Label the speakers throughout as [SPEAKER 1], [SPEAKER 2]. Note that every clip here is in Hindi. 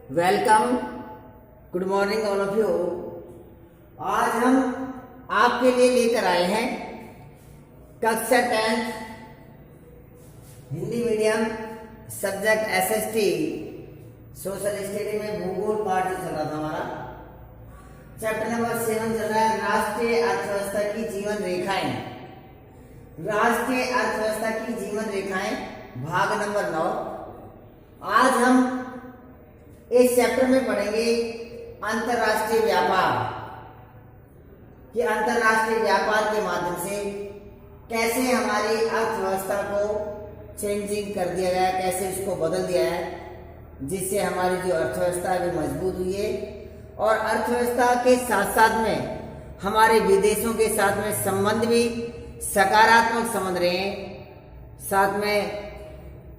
[SPEAKER 1] Welcome, good morning all of you. आज हम आपके लिए लेकर आए हैं कक्षा 10 Hindi medium subject SST social study में भूगोल पाठ जो चल रहा था हमारा चैप्टर नंबर 7 चल रहा है राष्ट्रीय अर्थव्यवस्था की जीवन रेखाएं। राष्ट्रीय अर्थव्यवस्था की जीवन रेखाएं भाग नंबर 9। आज हम इस चैप्टर में पढ़ेंगे अंतरराष्ट्रीय व्यापार कि अंतरराष्ट्रीय व्यापार के माध्यम से कैसे हमारी अर्थव्यवस्था को चेंजिंग कर दिया गया, कैसे इसको बदल दिया है, जिससे हमारी जो अर्थव्यवस्था है वो मजबूत हुई है। और अर्थव्यवस्था के साथ साथ में हमारे विदेशों के साथ में संबंध भी सकारात्मक संबंध रहे हैं। साथ में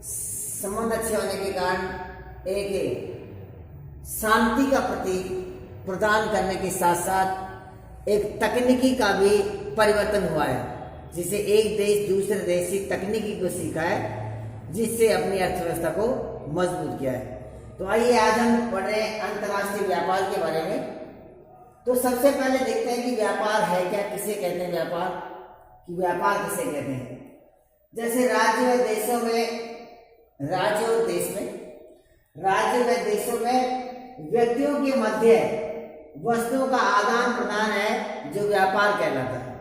[SPEAKER 1] संबंध अच्छे होने के कारण एक शांति का प्रतीक प्रदान करने के साथ साथ एक तकनीकी का भी परिवर्तन हुआ है, जिसे एक देश दूसरे देश से तकनीकी को सीखा है, जिससे अपनी अर्थव्यवस्था को मजबूत किया है। तो आइए आज हम पढ़ रहे हैं अंतर्राष्ट्रीय व्यापार के बारे में। तो सबसे पहले देखते हैं कि व्यापार है क्या, किसे कहते हैं व्यापार, कि व्यापार किसे कहते हैं। जैसे राज्य व देशों में व्यक्तियों के मध्य वस्तुओं का आदान प्रदान है जो व्यापार कहलाता है।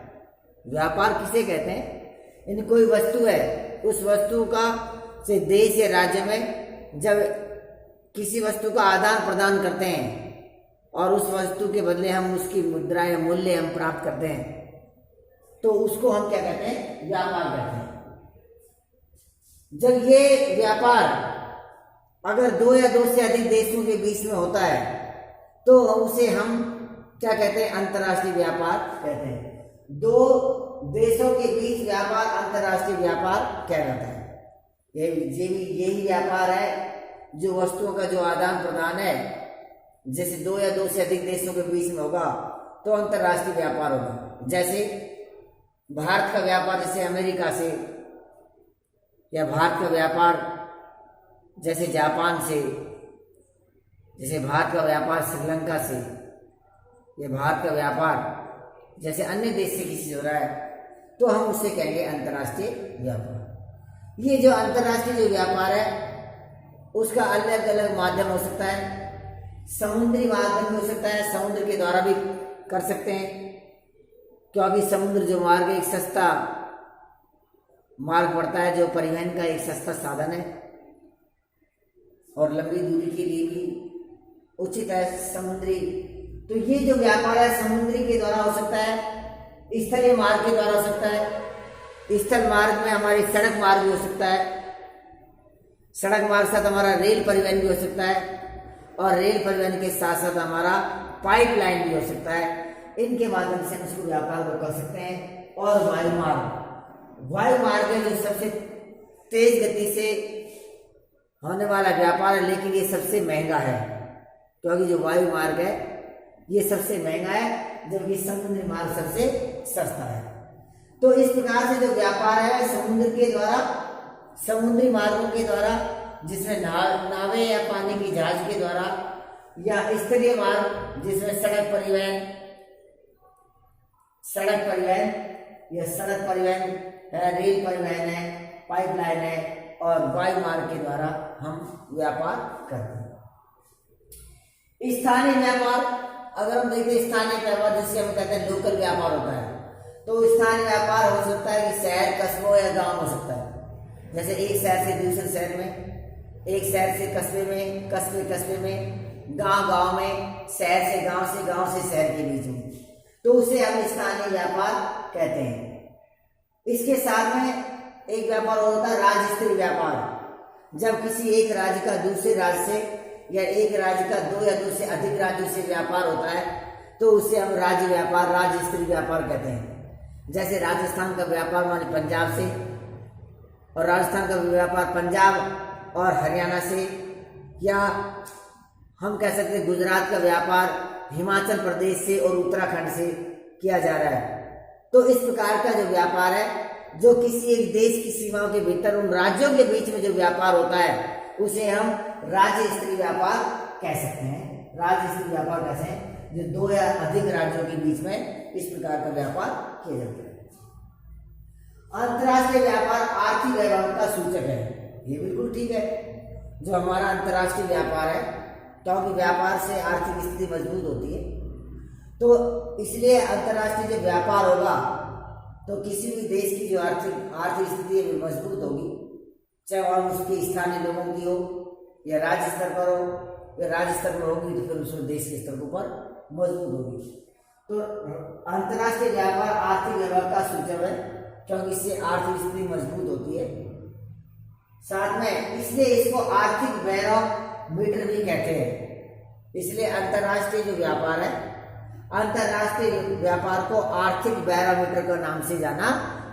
[SPEAKER 1] व्यापार किसे कहते हैं? इन कोई वस्तु है, उस वस्तु का से देश या राज्य में जब किसी वस्तु का आदान प्रदान करते हैं और उस वस्तु के बदले हम उसकी मुद्रा या मूल्य हम प्राप्त करते हैं, तो उसको हम क्या कहते हैं? व्यापार कहते हैं। जब ये व्यापार अगर दो या दो से अधिक देशों के बीच में होता है तो उसे हम क्या कहते हैं? अंतर्राष्ट्रीय व्यापार कहते हैं। दो देशों के बीच व्यापार अंतर्राष्ट्रीय व्यापार कहलाता है। यही व्यापार है जो वस्तुओं का जो आदान प्रदान है, जैसे दो या दो से अधिक देशों के बीच में होगा तो अंतर्राष्ट्रीय व्यापार होगा। जैसे भारत का व्यापार जैसे अमेरिका से, या भारत का व्यापार जैसे जापान से, जैसे भारत का व्यापार श्रीलंका से, या भारत का व्यापार जैसे अन्य देश से किसी से हो रहा है, तो हम उसे कहेंगे अंतर्राष्ट्रीय व्यापार। ये जो अंतर्राष्ट्रीय जो व्यापार है उसका अलग अलग माध्यम हो सकता है। समुद्री माध्यम भी हो सकता है, समुद्र के द्वारा भी कर सकते हैं, क्योंकि समुद्र जो मार्ग एक सस्ता मार्ग पड़ता है, जो परिवहन का एक सस्ता साधन है और लंबी दूरी के लिए भी उचित है समुद्री। तो ये जो व्यापार है समुद्री के द्वारा हो सकता है, स्थलीय मार्ग के द्वारा हो सकता है। स्थल मार्ग में हमारी सड़क मार्ग भी हो सकता है, सड़क मार्ग साथ हमारा रेल परिवहन भी हो सकता है, और रेल परिवहन के साथ साथ हमारा पाइपलाइन भी हो सकता है। इनके माध्यम से हम इसको व्यापार को कर सकते हैं। और वायु मार्ग है जो सबसे तेज गति से होने वाला व्यापार है, लेकिन ये सबसे महंगा है, क्योंकि जो वायु मार्ग है ये सबसे महंगा है, जबकि समुद्री मार्ग सबसे सस्ता है। तो इस प्रकार से जो व्यापार है समुद्र के द्वारा, समुद्री मार्गों के द्वारा, जिसमें नावें या पानी की जहाज के द्वारा, या स्थलीय मार्ग जिसमें सड़क परिवहन है, रेल परिवहन है, पाइपलाइन है, और वायु मार्ग के द्वारा हम व्यापार करते हैं। स्थानीय व्यापार, अगर हम देखते हैं स्थानीय व्यापार जिसे हम कहते हैं लोकल व्यापार होता है, तो स्थानीय व्यापार हो सकता है कि शहर, कस्बों या गांव हो सकता है। जैसे एक शहर से दूसरे शहर में, एक शहर से कस्बे में, कस्बे में, गांव में, शहर से गांव से शहर के बीच में, तो उसे हम स्थानीय व्यापार कहते हैं। इसके साथ में एक व्यापार होता है राज्य स्तरीय व्यापार। जब किसी एक राज्य का दूसरे राज्य से, या एक राज्य का दो या दो से अधिक राज्यों से व्यापार होता है, तो उसे हम राज्य स्तरीय व्यापार कहते हैं। जैसे राजस्थान का व्यापार माने पंजाब से, और राजस्थान का व्यापार पंजाब और हरियाणा से, या हम कह सकते हैं गुजरात का व्यापार हिमाचल प्रदेश से और उत्तराखंड से किया जा रहा है। तो इस प्रकार का जो व्यापार है, जो किसी एक देश की सीमाओं के भीतर उन राज्यों के बीच में जो व्यापार होता है, उसे हम राज्य स्तरीय व्यापार कह सकते हैं। राज्य स्तरीय व्यापार कैसे हैं, जो 2 या अधिक राज्यों के बीच में इस प्रकार का व्यापार किया जाता है। अंतर्राष्ट्रीय व्यापार आर्थिक वैभव का सूचक है, ये बिल्कुल ठीक है। जो हमारा अंतर्राष्ट्रीय व्यापार है, क्योंकि व्यापार से आर्थिक स्थिति मजबूत होती है, तो इसलिए अंतर्राष्ट्रीय जो व्यापार होगा तो किसी भी देश की जो आर्थिक स्थिति है वो मजबूत होगी, चाहे वह उसके स्थानीय लोगों की हो या राज्य स्तर पर हो, या राज्य स्तर पर होगी तो फिर उस देश के स्तर पर मजबूत होगी। तो अंतर्राष्ट्रीय व्यापार आर्थिक वैभव का सूचक है, क्योंकि इससे आर्थिक स्थिति मजबूत होती है। साथ में इसलिए इसको आर्थिक बैरोमीटर भी कहते हैं। इसलिए अंतर्राष्ट्रीय जो व्यापार है, अंतर्राष्ट्रीय व्यापार को आर्थिक बैरोमीटर के नाम से जाना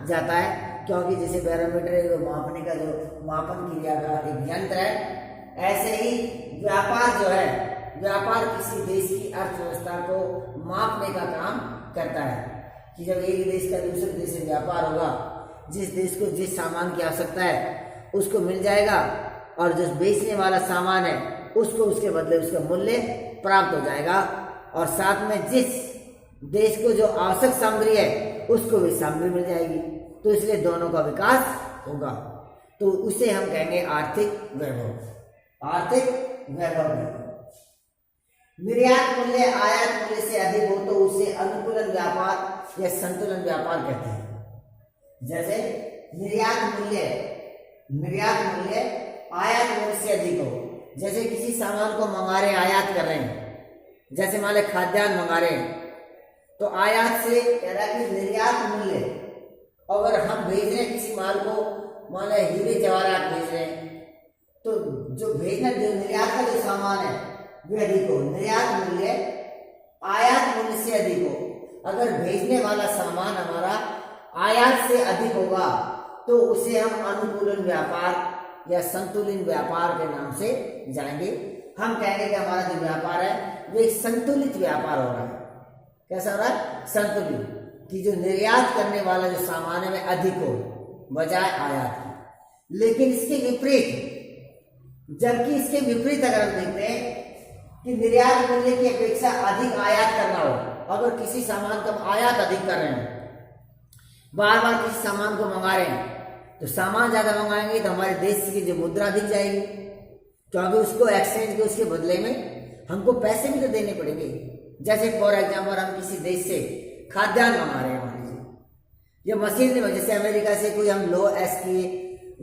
[SPEAKER 1] जाता है, क्योंकि जैसे बैरोमीटर मापने का जो मापन क्रिया का एक यंत्र है, ऐसे ही व्यापार जो है, व्यापार किसी देश की अर्थव्यवस्था को मापने का काम करता है कि जब एक देश का दूसरे देश से व्यापार होगा, जिस देश को जिस सामान की आवश्यकता है उसको मिल जाएगा, और जो बेचने वाला सामान है उसको उसके बदले उसका मूल्य प्राप्त हो जाएगा, और साथ में जिस देश को जो आवश्यक सामग्री है उसको भी सामग्री मिल जाएगी। तो इसलिए दोनों का विकास होगा, तो उसे हम कहेंगे आर्थिक वैभव। आर्थिक वैभव निर्यात मूल्य आयात मूल्य से अधिक हो तो उसे अनुकूलन व्यापार या संतुलन व्यापार कहते हैं। जैसे निर्यात मूल्य आयात मूल्य से अधिक हो, जैसे किसी सामान को मंगा रहे, आयात कर रहे हैं, जैसे मान लो खाद्यान्न मंगा रहे हैं, तो आयात से कह रहा है कि निर्यात मूल्य, अगर हम भेज रहे हैं किसी माल को, मान लो हीरे जवाहरात भेज रहे हैं, तो जो भेजना जो निर्यात का जो सामान है वह अधिक हो, निर्यात मूल्य आयात मूल्य से अधिक हो। अगर भेजने वाला सामान हमारा आयात से अधिक होगा तो उसे हम अनुकूलन व्यापार या संतुलित व्यापार के नाम से जानेंगे। हम कहेंगे कि हमारा जो व्यापार है वो एक संतुलित व्यापार हो रहा है। कैसा हो रहा है? संतुलित, कि जो निर्यात करने वाला जो सामान है वह अधिक हो बजाय आयात की। लेकिन इसके विपरीत, जबकि इसके विपरीत अगर हम देखते हैं कि निर्यात मूल्य की अपेक्षा अधिक आयात करना हो, अगर किसी सामान का हम आयात अधिक कर रहे हैं, बार बार किसी सामान को मंगा रहे हैं, तो सामान ज्यादा मंगाएंगे तो हमारे देश की जो मुद्रा दिख जाएगी, क्योंकि उसको एक्सचेंज के उसके बदले में हमको पैसे भी तो देने पड़ेंगे। जैसे फॉर एग्जाम्पल हम किसी देश से खाद्यान्न मंगा रहे हैं, मान लीजिए, या मशीनरी, जैसे अमेरिका से कोई हम लो एस की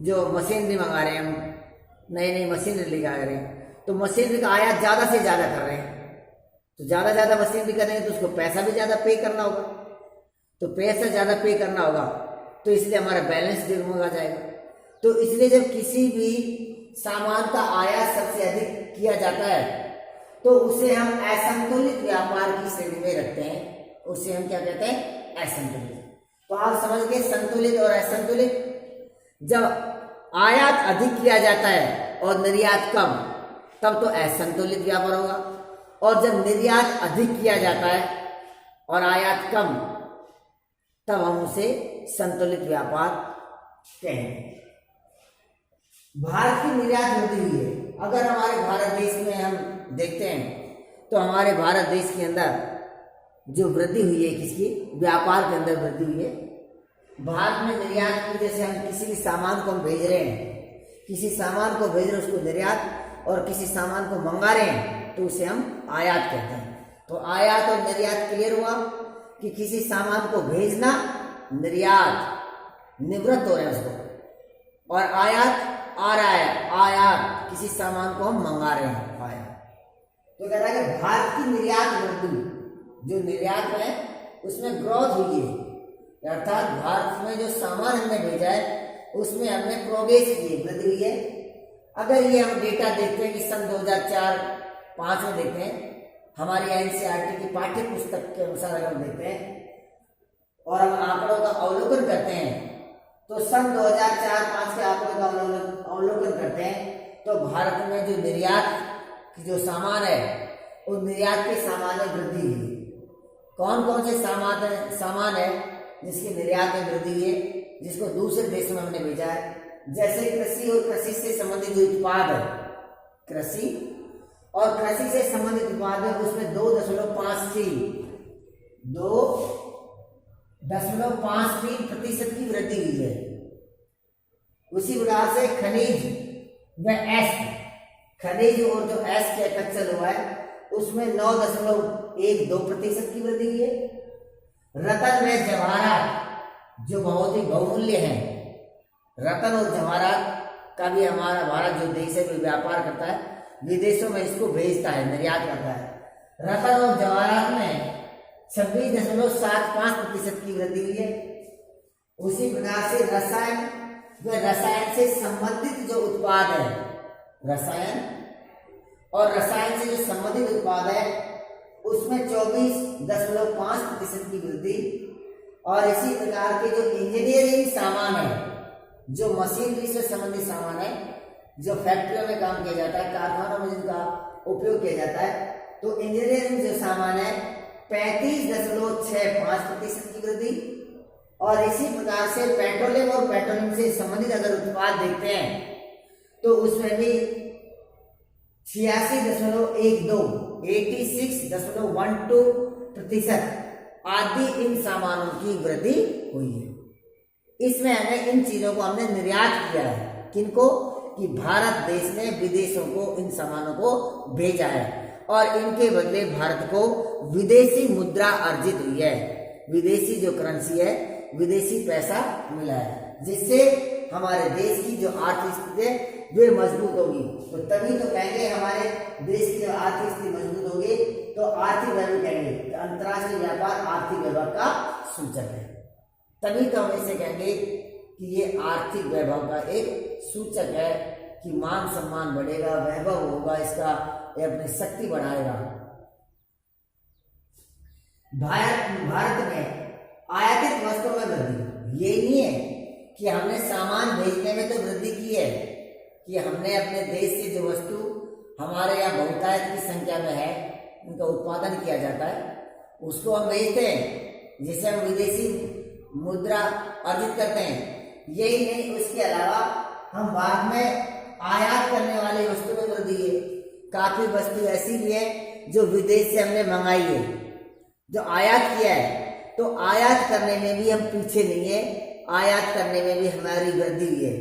[SPEAKER 1] जो मशीनरी मंगा रहे हैं, हम नई मशीनरी लेकर आ रहे हैं, तो मशीनरी का आयात ज्यादा से ज्यादा कर रहे हैं, तो ज्यादा मशीनरी करेंगे तो उसको पैसा भी ज्यादा पे करना होगा, तो पैसा ज्यादा पे करना होगा, तो इसलिए हमारा बैलेंस डगमगा जाएगा। तो इसलिए जब किसी भी सामान का आयात सबसे अधिक किया जाता है तो उसे हम असंतुलित व्यापार की श्रेणी में रखते हैं। उसे हम क्या कहते हैं? असंतुलित। तो आप समझ गए संतुलित और असंतुलित। जब आयात अधिक किया जाता है और निर्यात कम, तब तो असंतुलित व्यापार होगा, और जब निर्यात अधिक किया जाता है और आयात कम, तब हम उसे संतुलित व्यापार कहेंगे। भारत की निर्यात वृद्धि हुई है। अगर हमारे भारत देश में हम देखते हैं तो हमारे भारत देश के अंदर जो वृद्धि हुई है, किसकी? व्यापार के अंदर वृद्धि हुई है। भारत में निर्यात की, जैसे हम किसी भी सामान को हम भेज रहे हैं, किसी सामान को भेज रहे हैं उसको निर्यात, और किसी सामान को मंगा रहे हैं तो उसे हम आयात कहते हैं। तो आयात और निर्यात क्लियर हुआ कि किसी सामान को भेजना, निर्यात निवृत्त हो रहे हैं उसको, और आयात आ रहा है, आयात किसी सामान को हम मंगा रहे हैं, आयात। तो कह रहा है कि भारत की निर्यात वृद्धि, जो निर्यात है उसमें ग्रोथ हुई है, अर्थात भारत में जो सामान हमने भेजा है उसमें हमने प्रोग्रेस की, वृद्धि हुई है। अगर ये हम डेटा देखते हैं कि सन 2004-05 में देखते हैं, हमारी एनसीईआरटी की पाठ्य पुस्तक के अनुसार अगर हम देखते हैं और हम आंकड़ों का अवलोकन करते हैं, तो सन 2004-05 के आंकड़ों का अवलोकन करते हैं तो भारत में जो निर्यात की जो सामान है, उस निर्यात के सामान में वृद्धि हुई। कौन कौन से सामान है जिसकी निर्यात में वृद्धि हुई है, जिसको दूसरे देश में हमने भेजा है? जैसे कृषि और कृषि से संबंधित जो उत्पाद है, कृषि और कृषि से संबंधित उत्पाद है, उसमें 2.53% की वृद्धि हुई है। उसी प्रकार से खनिज व एस्क, खनिज और जो एस्क है कच्चा लोहा है, उसमें 9.12% की वृद्धि हुई है। रतन व जवाहरात जो बहुत ही बहुमूल्य है, रतन और जवाहरात का भी हमारा भारत जो देश है व्यापार करता है, विदेशों में इसको भेजता है, निर्यात करता है। रतन और जवाहरात में 26.75% की वृद्धि हुई है। उसी प्रकार से रसायन व रसायन से संबंधित जो उत्पाद है, रसायन और रसायन से जो संबंधित उत्पाद है, उसमें 24.5% की वृद्धि। और इसी प्रकार के जो इंजीनियरिंग सामान है, जो मशीनरी से संबंधित सामान है, जो फैक्ट्रियों में काम किया जाता है, कारखानों में जिनका उपयोग किया जाता है, तो इंजीनियरिंग जो सामान है 35.65% की वृद्धि। और इसी प्रकार से पेट्रोलियम और पेट्रोलियम से संबंधित अगर उत्पाद देखते हैं तो उसमें भी 86.12% आदि इन सामानों की वृद्धि हुई है। इसमें हमें इन चीजों को हमने निर्यात किया है, किनको, कि भारत देश ने विदेशों को इन सामानों को भेजा है और इनके बदले भारत को विदेशी मुद्रा अर्जित हुई है, विदेशी जो करेंसी है, विदेशी पैसा मिला है, जिससे हमारे देश की जो आर्थिक स्थिति है वे मजबूत होगी। तो तभी तो कहेंगे हमारे देश की जो आर्थिक स्थिति मजबूत होगी तो आर्थिक वैभव कहेंगे, तो अंतर्राष्ट्रीय व्यापार आर्थिक वैभव का सूचक है। तभी तो हम इसे कहेंगे कि ये आर्थिक वैभव का एक सूचक है कि मान सम्मान बढ़ेगा, वैभव होगा, इसका ये अपनी शक्ति बढ़ाएगा। भारत में आयातित वस्तुओं में वृद्धि, ये नहीं है कि हमने सामान भेजने में तो वृद्धि की है, कि हमने अपने देश से जो वस्तु हमारे यहाँ बहुतायत की संख्या में है, उनका उत्पादन किया जाता है, उसको हम भेजते हैं, जिससे हम विदेशी मुद्रा अर्जित करते हैं। यही नहीं, उसके अलावा हम बाद में आयात करने वाली वस्तु में वृद्धि है। काफी वस्तु ऐसी भी है जो विदेश से हमने मंगाई है, जो आयात किया है, तो आयात करने में भी हम पीछे नहीं है, आयात करने में भी हमारी वृद्धि हुई है।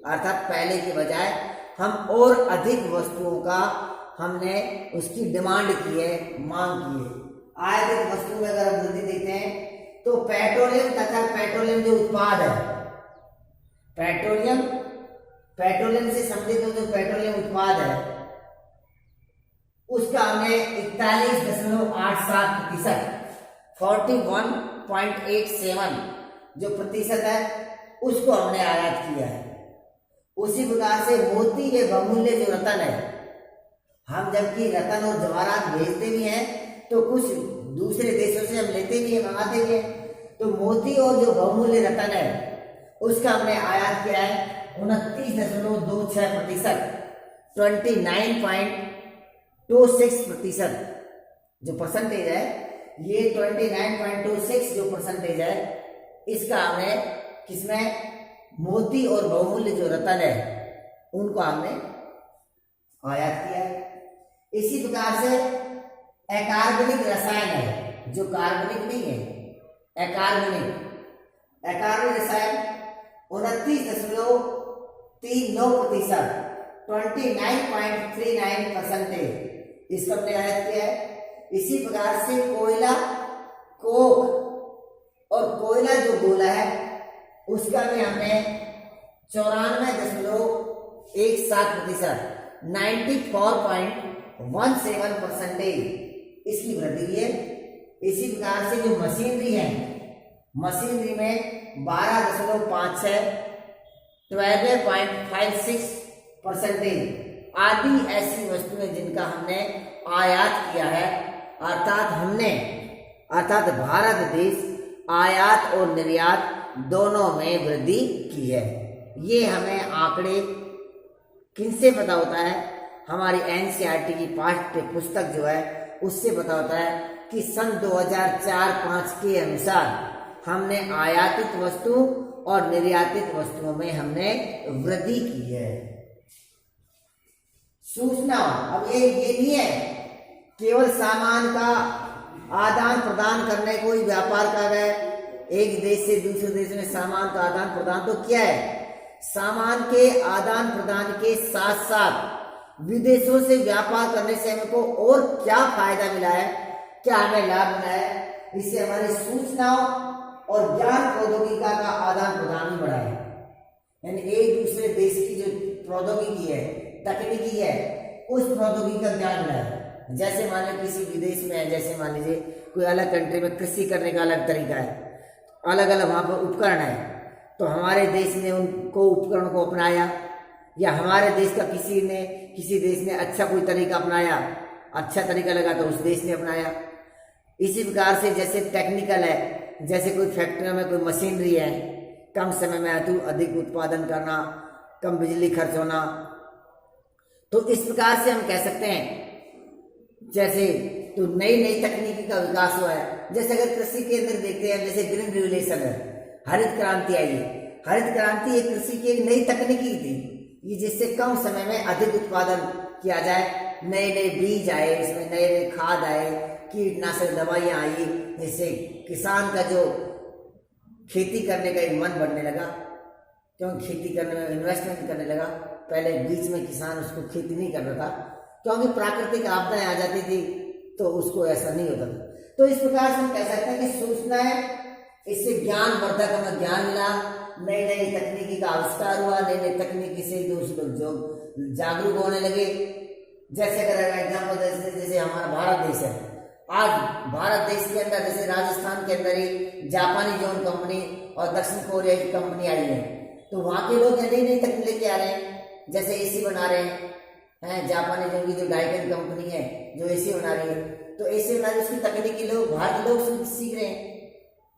[SPEAKER 1] अर्थात पहले के बजाय हम और अधिक वस्तुओं का हमने उसकी डिमांड की है, मांग की है। आयातित वस्तु में अगर हम वृद्धि देखते हैं तो पेट्रोलियम तथा पेट्रोलियम जो उत्पाद है, पेट्रोलियम से संबंधित जो पेट्रोलियम उत्पाद है, उसका हमने 41.87%, 41.87 जो प्रतिशत है, उसको हमने आयात किया है। उसी प्रकार से मोती के बहुमूल्य जो रतन है, हम जबकि रतन और जवाहरात भेजते भी हैं तो कुछ दूसरे देशों से हम लेते भी हैं, मंगाते भी हैं, तो मोती और जो बहुमूल्य रतन है उसका हमने आयात किया है 29.26%, 29.26% जो परसेंटेज है, ये 29.26 जो परसेंटेज है, इसका हमने किसमें, मोती और बहुमूल्य जो रतन है उनको हमने आयात किया है। इसी प्रकार से अकार्बनिक रसायन है, जो कार्बनिक नहीं है, अकार्बनिक रसायन 29.39%, 29.39% इसको हमने आयात किया है। इसी प्रकार से कोयला, कोक और कोयला जो गोला है, उसका भी हमने 94.17%, 94.17% इसकी वृद्धि है। इसी प्रकार से जो मशीनरी है, मशीनरी में 12.56, 12.56% आदि ऐसी वस्तुएं जिनका हमने आयात किया है, अर्थात भारत देश आयात और निर्यात दोनों में वृद्धि की है। ये हमें आंकड़े किनसे पता होता है, हमारी एनसीईआरटी की पाठ्य पुस्तक जो है उससे पता होता है कि सन 2004-05 के अनुसार हमने आयातित वस्तु और निर्यातित वस्तुओं में हमने वृद्धि की है। सूचना, अब ये नहीं है केवल सामान का आदान प्रदान करने को ही व्यापार कहा गया है। एक देश से दूसरे देश में सामान का आदान प्रदान तो क्या है, सामान के आदान प्रदान के साथ साथ विदेशों से व्यापार करने से हमको और क्या फायदा मिला है, क्या हमें लाभ मिला है। इससे हमारी सूचनाओं और ज्ञान प्रौद्योगिकी का आदान प्रदान भी बढ़ा है। यानी एक दूसरे देश की जो प्रौद्योगिकी है, तकनीकी है, उस प्रौद्योगिकी का ज्ञान मिला है। जैसे मान लीजिए किसी विदेश में है, जैसे मान लीजिए कोई अलग कंट्री में कृषि करने का अलग तरीका है, अलग अलग वहाँ पर उपकरण है, तो हमारे देश ने उनको उपकरण को अपनाया, या हमारे देश का किसी देश ने अच्छा कोई तरीका अपनाया, अच्छा तरीका लगा तो उस देश ने अपनाया। इसी प्रकार से जैसे टेक्निकल है, जैसे कोई फैक्ट्रियों में कोई मशीनरी है, कम समय में अधिक उत्पादन करना, कम बिजली खर्च होना, तो इस प्रकार से हम कह सकते हैं जैसे तो नई नई तकनीकी का विकास हुआ है। जैसे अगर कृषि के अंदर देखते हैं, जैसे ग्रीन रिवोल्यूशन है, हरित क्रांति आई है। हरित क्रांति एक कृषि की एक नई तकनीकी थी, ये जिससे कम समय में अधिक उत्पादन किया जाए। नए नए बीज आए, इसमें नए नए खाद आए, कीटनाशक दवाइयाँ आई, जिससे किसान का जो खेती करने का एक मन बढ़ने लगा, क्योंकि खेती करने में इन्वेस्टमेंट करने लगा। पहले बीच में किसान उसको खेती नहीं कर रहा था, क्योंकि प्राकृतिक आपदाएं आ जाती थी, तो उसको ऐसा नहीं होता था। तो इस प्रकार से हम कह सकते हैं कि सूचनाएं, इससे ज्ञानवर्धक हमें ज्ञान मिला, नई नई तकनीकी का आविष्कार हुआ, नई नई तकनीकी से दूसरे लोग जो जागरूक होने लगे। जैसे अगर एग्जाम्पल जैसे हमारा भारत देश है, आज भारत देश के अंदर जैसे राजस्थान के अंदर ही जापानी जोन कंपनी और दक्षिण कोरिया की कंपनी आई है, तो वहाँ के लोग नई नई तकनीक लेके आ रहे हैं। जैसे एसी बना रहे हैं, जापानी जोन की जो डाइकन कंपनी है जो एसी बना रही है, तो एसी बना रही है, उसकी तकनीकी लोग बाहर के लोग सीख रहे हैं,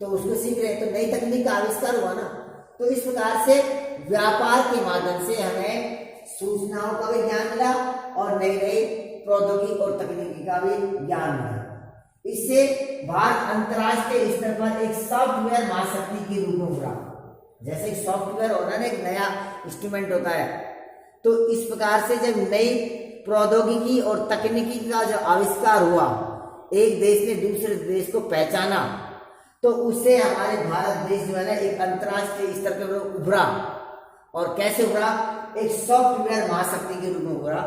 [SPEAKER 1] तो उसको सीख रहे हैं, तो नई तकनीक का आविष्कार हुआ ना। तो इस प्रकार से व्यापार के माध्यम से हमें सूचनाओं का भी ज्ञान मिला और नई नई प्रौद्योगिकी और तकनीकी का भी ज्ञान मिला। इससे भारत अंतर्राष्ट्रीय स्तर पर एक सॉफ्टवेयर महाशक्ति के रूप में उभरा। जैसे एक सॉफ्टवेयर होना ना, एक नया इंस्ट्रूमेंट होता है, तो इस प्रकार से जब नई प्रौद्योगिकी और तकनीकी का जो आविष्कार हुआ, एक देश ने दूसरे देश को पहचाना, तो उससे हमारे भारत देश जो है ना एक अंतर्राष्ट्रीय स्तर पर उभरा। और कैसे उभरा, एक सॉफ्टवेयर महाशक्ति के रूप में उभरा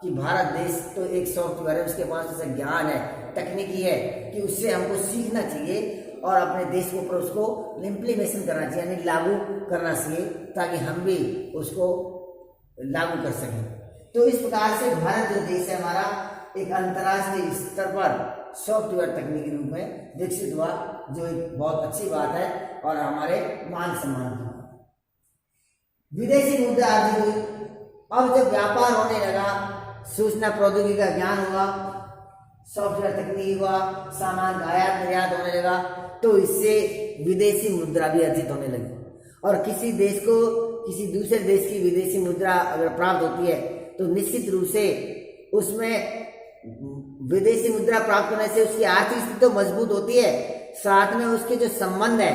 [SPEAKER 1] कि भारत देश तो एक सॉफ्टवेयर है, उसके पास ऐसा ज्ञान है, तकनीकी है कि उससे हमको सीखना चाहिए और अपने देश के ऊपर उसको इम्प्लीमेशन करना चाहिए, यानी लागू करना चाहिए, ताकि हम भी उसको लागू कर सकें। तो इस प्रकार से भारत जो देश है हमारा एक अंतर्राष्ट्रीय स्तर पर सॉफ्टवेयर तकनीकी रूप में विकसित हुआ, जो एक बहुत अच्छी बात है और हमारे मान सम्मान की। विदेशी मुद्रा अर्जित हुई। अब जब व्यापार होने लगा, सूचना प्रौद्योगिकी का ज्ञान हुआ, सॉफ्टवेयर तकनीकी हुआ, सामान का आयात निर्यात होने लगा, तो इससे विदेशी मुद्रा भी अर्जित होने लगी। और किसी देश को किसी दूसरे देश की विदेशी मुद्रा अगर प्राप्त होती है, तो निश्चित रूप से उसमें विदेशी मुद्रा प्राप्त करने से उसकी आर्थिक स्थिति तो मजबूत होती है, साथ में उसके जो संबंध है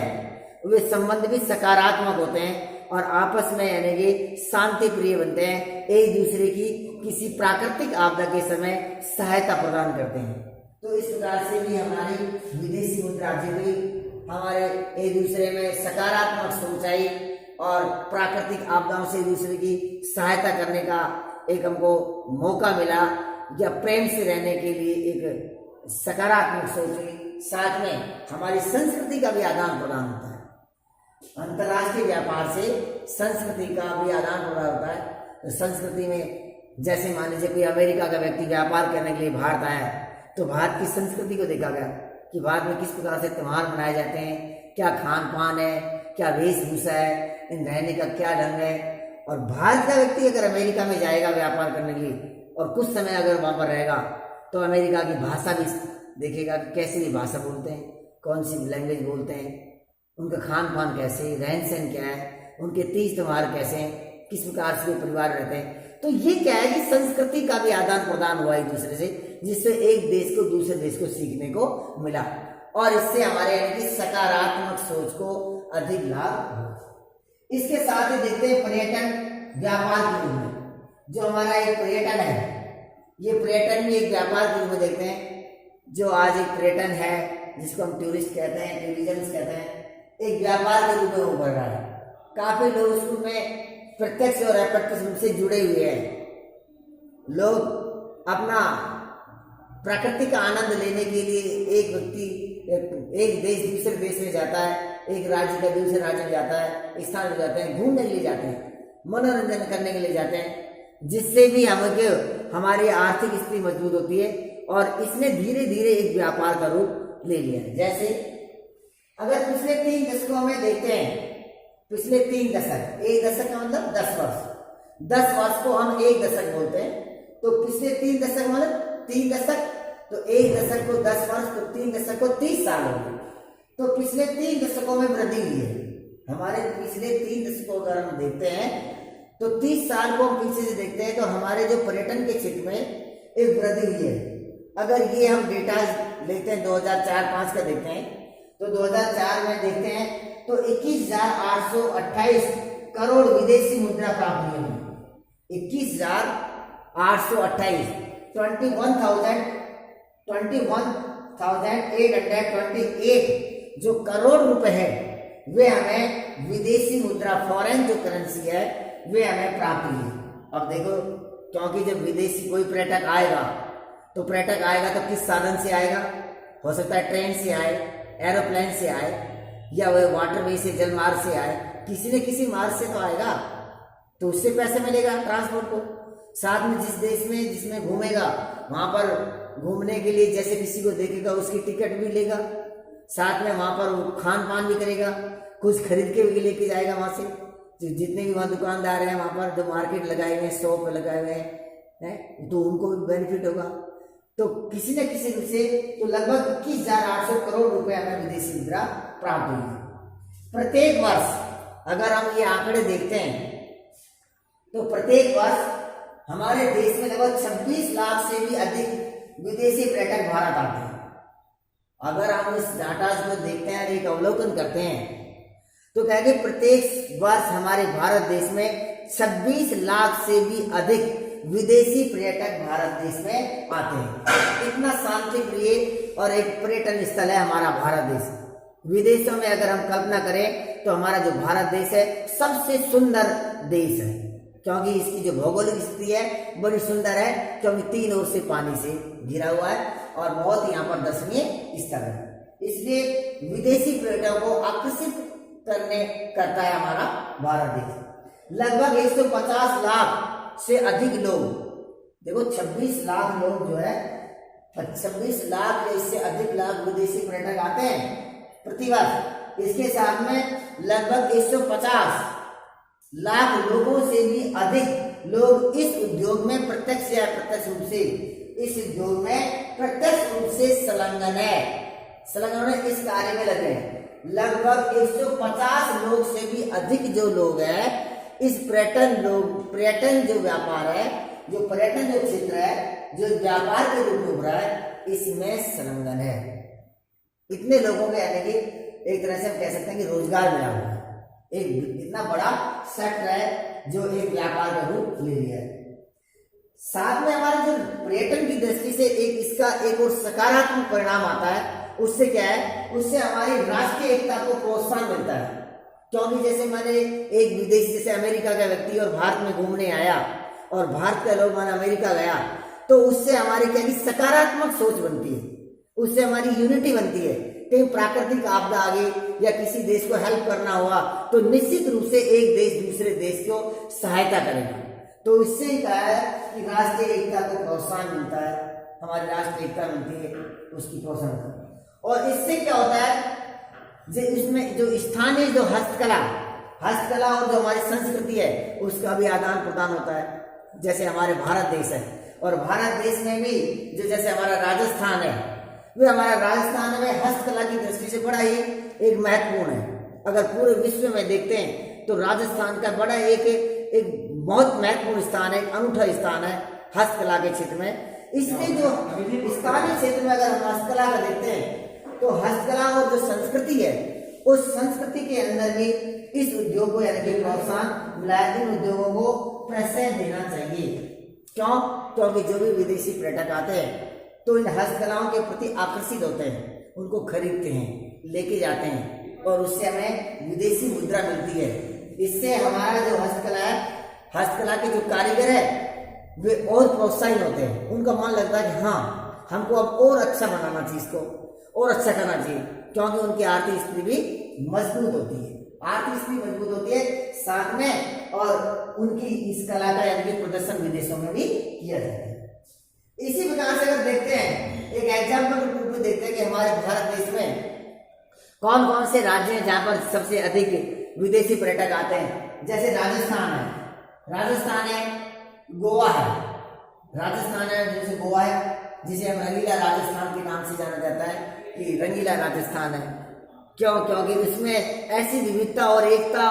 [SPEAKER 1] वे संबंध भी सकारात्मक होते हैं और आपस में यानी कि शांति प्रिय बनते हैं, एक दूसरे की किसी प्राकृतिक आपदा के समय सहायता प्रदान करते हैं। तो इस प्रकार से भी हमारी विदेशी मुद्रा अर्जित हुई, हमारे एक दूसरे में सकारात्मक सोच आई और प्राकृतिक आपदाओं से एक दूसरे की सहायता करने का एक हमको मौका मिला, या प्रेम से रहने के लिए एक सकारात्मक सोच हुई। साथ में हमारी संस्कृति का भी आदान प्रदान होता है। अंतर्राष्ट्रीय व्यापार से संस्कृति का भी आदान प्रदान होता है। तो संस्कृति में जैसे मान लीजिए कोई अमेरिका का व्यक्ति व्यापार करने के लिए भारत आया, तो भारत की संस्कृति को देखा गया कि भारत में किस प्रकार से त्योहार मनाए जाते हैं, क्या खान पान है, क्या वेशभूषा है, इन रहने का क्या ढंग है। और भारत का व्यक्ति अगर अमेरिका में जाएगा व्यापार करने के लिए और कुछ समय अगर वहाँ पर रहेगा, तो अमेरिका की भाषा भी देखेगा कि कैसी भी भाषा बोलते हैं, कौन सी लैंग्वेज बोलते हैं, उनका खान पान कैसे, रहन सहन क्या है, उनके तीज त्योहार कैसे हैं, किस प्रकार से परिवार रहते हैं। तो ये क्या है कि संस्कृति का भी आदान प्रदान हुआ एक दूसरे से, जिससे एक देश को दूसरे देश को सीखने को मिला और इससे हमारे यानी कि सकारात्मक सोच को अधिक लाभ हुआ। इसके साथ ही देखते हैं पर्यटन व्यापार के रूप में, जो हमारा एक पर्यटन है, ये पर्यटन भी एक व्यापार के रूप में देखते हैं। जो आज एक पर्यटन है जिसको हम टूरिस्ट कहते हैं, टूरिज्म कहते हैं, एक व्यापार के रूप में उभर रहा है। काफी लोग उसमें प्रत्यक्ष और अप्रत्यक्ष रूप से जुड़े हुए हैं। लोग अपना प्राकृतिक आनंद लेने के लिए एक व्यक्ति एक देश दूसरे देश में जाता है, एक राज्य का दूसरे राज्य में जाता है, स्थान में जाते हैं, घूमने के लिए जाते हैं, मनोरंजन करने के लिए जाते हैं, जिससे भी हमारी आर्थिक स्थिति मजबूत होती है। और इसने धीरे धीरे एक व्यापार का रूप ले लिया है। जैसे अगर पिछले 3 दशकों में देखते हैं, पिछले 3 दशक, एक दशक का मतलब 10 वर्ष, 10 वर्ष को हम एक दशक बोलते हैं। तो पिछले 3 दशक मतलब 3 दशक, तो एक दशक को 10 वर्ष, तो 3 दशक को 30 साल हो गए। तो पिछले 3 दशकों में वृद्धि हुई है। हमारे पिछले 3 दशकों अगर हम देखते हैं तो 30 साल को हम पीछे से देखते हैं तो हमारे जो पर्यटन के क्षेत्र में एक वृद्धि हुई है। अगर ये हम डेटा लेते हैं 2004-5 का देखते हैं, तो 2004 में देखते हैं तो 21,828 करोड़ विदेशी मुद्रा प्राप्त हुई। 21,828 21,828 जो करोड़ रुपए है वे हमें विदेशी मुद्रा, फॉरेन जो करेंसी है, वे हमें प्राप्त हुई। अब देखो, क्योंकि जब विदेशी कोई पर्यटक आएगा तो किस साधन से आएगा? हो सकता है ट्रेन से आए, एरोप्लेन से आए, या वह वाटरवे से, जल मार्ग से आए, किसी न किसी मार्ग से तो आएगा, तो उससे पैसे मिलेगा ट्रांसपोर्ट को। साथ में जिस देश में जिसमें घूमेगा वहां पर घूमने के लिए जैसे किसी को देखेगा उसकी टिकट भी लेगा, साथ में वहां पर खान पान भी करेगा, कुछ खरीद के भी लेके जाएगा वहां से। जितने भी वहां दुकानदार हैं वहां पर, जो मार्केट लगाए हुए हैं, शॉप लगाए हुए हैं, तो उनको भी बेनिफिट होगा। तो किसी न किसी रूप से तो लगभग 21,800 करोड़ रुपए हमें विदेशी मुद्रा प्राप्त हुई है। प्रत्येक वर्ष अगर हम ये आंकड़े देखते हैं तो प्रत्येक वर्ष हमारे देश में लगभग 26 लाख से भी अधिक विदेशी पर्यटक भारत आते हैं। अगर हम इस डाटा को देखते हैं, एक अवलोकन करते हैं, तो कहेंगे प्रत्येक वर्ष हमारे भारत देश में 26 लाख से भी अधिक विदेशी पर्यटक भारत देश में आते हैं। इतना शांति प्रिय और एक पर्यटन स्थल है हमारा भारत देश। विदेशों में अगर हम कल्पना करें तो हमारा जो भारत देश है सबसे सुंदर देश है, क्योंकि इसकी जो भौगोलिक स्थिति है बड़ी सुंदर है, क्योंकि 3 ओर से पानी से घिरा हुआ है और बहुत यहाँ पर दर्शनीय स्थल है। इसलिए विदेशी पर्यटकों को आकर्षित करता है हमारा भारत देश। लगभग 150 लाख से अधिक लोग, देखो 26 लाख लोग जो है, 26 लाख या इससे अधिक लाख विदेशी पर्यटक आते हैं प्रतिवर्ष। इसके साथ में लगभग 150 लाख लोगों से भी अधिक लोग इस उद्योग में प्रत्यक्ष या अप्रत्यक्ष रूप से, इस उद्योग में प्रत्यक्ष रूप से संलग्न इस कार्य में लगे हैं। लगभग 150 लोग से भी अधिक जो लोग हैं इस पर्यटन जो व्यापार है, जो पर्यटन जो क्षेत्र है, जो व्यापार के रूप में उभरा है, इसमें संलग्न है। इतने लोगों के यानी कि एक तरह से हम कह सकते हैं कि रोजगार मिला हुआ है। एक इतना बड़ा सेक्टर है जो एक व्यापार का रूप ले लिया है। साथ में हमारे जो पर्यटन की दृष्टि से इसका एक और सकारात्मक परिणाम आता है। उससे क्या है, उससे हमारी राष्ट्रीय एकता को प्रोत्साहन मिलता है। क्योंकि जैसे मैंने एक विदेश, जैसे अमेरिका का व्यक्ति और भारत में घूमने आया और भारत का लोग मैंने अमेरिका गया, तो उससे हमारी क्या सकारात्मक सोच बनती है, उससे हमारी यूनिटी बनती है। कहीं प्राकृतिक आपदा आ गई या किसी देश को हेल्प करना हुआ तो निश्चित रूप से एक देश दूसरे देश को सहायता करेगा। तो इससे क्या है कि राष्ट्रीय एकता को प्रोत्साहन मिलता है, हमारी राष्ट्रीय एकता मिलती है, उसकी प्रोत्साहन। और इससे क्या होता है, इसमें जो स्थानीय जो हस्तकला और जो हमारी संस्कृति है उसका भी आदान प्रदान होता है। जैसे हमारे भारत देश है, और भारत देश में भी जो जैसे हमारा राजस्थान है, वे हमारा राजस्थान में हस्तकला की दृष्टि से बड़ा ही एक महत्वपूर्ण है। अगर पूरे विश्व में देखते हैं तो राजस्थान का बड़ा एक बहुत महत्वपूर्ण स्थान है, अनूठा स्थान है हस्तकला के क्षेत्र में। इसलिए जो स्थानीय क्षेत्र में अगर हम हस्तकला का देखते हैं तो हस्तकला और जो संस्कृति है उस संस्कृति के अंदर भी इस उद्योग को यानी कि प्रोत्साहन मिलाया, इन उद्योगों को प्रश्रय देना चाहिए। क्यों? क्योंकि जो भी विदेशी पर्यटक आते हैं तो इन हस्तकलाओं के प्रति आकर्षित होते हैं, उनको खरीदते हैं, लेके जाते हैं और उससे हमें विदेशी मुद्रा मिलती है। इससे हमारा जो हस्तकला है, हस्तकला के जो कारीगर है वे और प्रोत्साहित होते हैं, उनका मन लगता है कि हाँ हमको अब और अच्छा बनाना चाहिए, इसको और अच्छा करना चाहिए, क्योंकि उनकी आर्थिक स्थिति भी मजबूत होती है। आर्थिक स्थिति मजबूत होती है साथ में, और उनकी इस कला का यानी कि प्रदर्शन विदेशों में भी किया जाता है। इसी प्रकार से अगर देखते हैं, एक एग्जाम्पल के रूप में देखते हैं कि हमारे भारत देश में कौन कौन से राज्य हैं जहां पर सबसे अधिक विदेशी पर्यटक आते हैं। जैसे राजस्थान है, राजस्थान है, गोवा है, राजस्थान है जैसे गोवा है, जिसे हम रंगीला राजस्थान के नाम से जाना जाता है कि रंगीला राजस्थान है। क्यों? क्योंकि उसमें ऐसी विविधता और एकता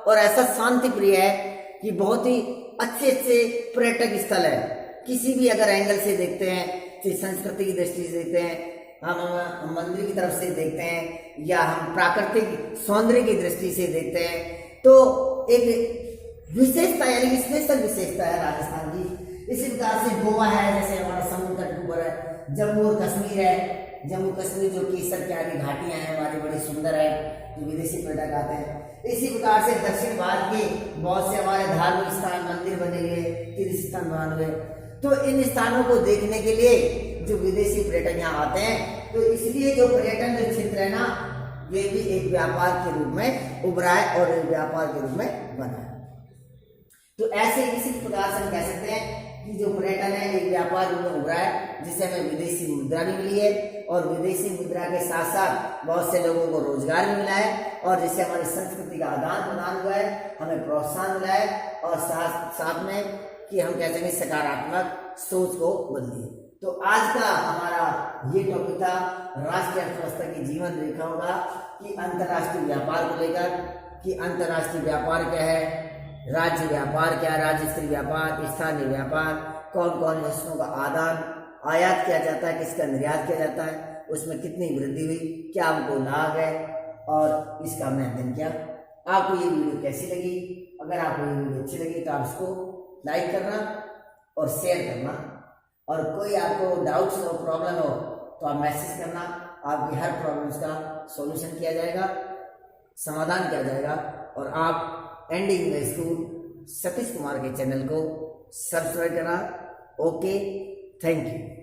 [SPEAKER 1] और ऐसा शांति प्रिय है कि बहुत ही अच्छे अच्छे पर्यटक स्थल है। किसी भी अगर एंगल से देखते हैं, चाहे संस्कृति की दृष्टि से देखते हैं, हम मंदिर की तरफ से देखते हैं, या हम प्राकृतिक सौंदर्य की दृष्टि से देखते हैं, तो एक विशेषता यानी कि स्पेशल विशेषता है राजस्थान की। इसी प्रकार से गोवा है, जैसे हमारा समुद्र तट के ऊपर है, जम्मू और कश्मीर है, जम्मू कश्मीर जो केसर की आगे घाटियां हैं हमारी बड़ी सुंदर है, जो विदेशी पर्यटक आते हैं। इसी प्रकार से दक्षिण भारत के बहुत से हमारे धार्मिक स्थान, मंदिर बने हुए, तीर्थ स्थान बने हुए, तो इन स्थानों को देखने के लिए जो विदेशी पर्यटक यहाँ आते हैं, तो इसलिए जो पर्यटन जो क्षेत्र है ना, वे भी एक व्यापार के रूप में उभरा है और एक व्यापार के रूप में बना है। तो ऐसे इसी प्रकार से हम कह सकते हैं कि जो पर्यटन है एक व्यापार रूप में उभरा है, जिससे हमें विदेशी मुद्रा भी मिली है, और विदेशी मुद्रा के साथ साथ बहुत से लोगों को रोजगार भी मिला है, और जिससे हमारी संस्कृति का आदान प्रदान हुआ है, हमें प्रोत्साहन मिला है, और साथ में कि हम कहते हैं सकारात्मक सोच को बदलिए। तो आज का हमारा ये टॉपिक था राष्ट्रीय अर्थव्यवस्था की जीवन रेखाओं का, कि अंतर्राष्ट्रीय व्यापार को लेकर, कि अंतर्राष्ट्रीय व्यापार क्या है, राज्य व्यापार क्या है, राज्य स्तरीय व्यापार, स्थानीय व्यापार, कौन कौन वस्तुओं का आदान आयात किया जाता है, किसका निर्यात किया जाता है, उसमें कितनी वृद्धि हुई, क्या हमको लाभ है, और इसका हमने अध्ययन किया। आपको ये वीडियो कैसी लगी? अगर आपको ये वीडियो अच्छी लगी तो आप इसको लाइक करना और शेयर करना, और कोई आपको डाउट्स और प्रॉब्लम हो तो आप मैसेज करना, आपकी हर प्रॉब्लम्स का सॉल्यूशन किया जाएगा, समाधान किया जाएगा। और आप and English school Satish Kumar के चैनल को सब्सक्राइब करना। Okay, thank you.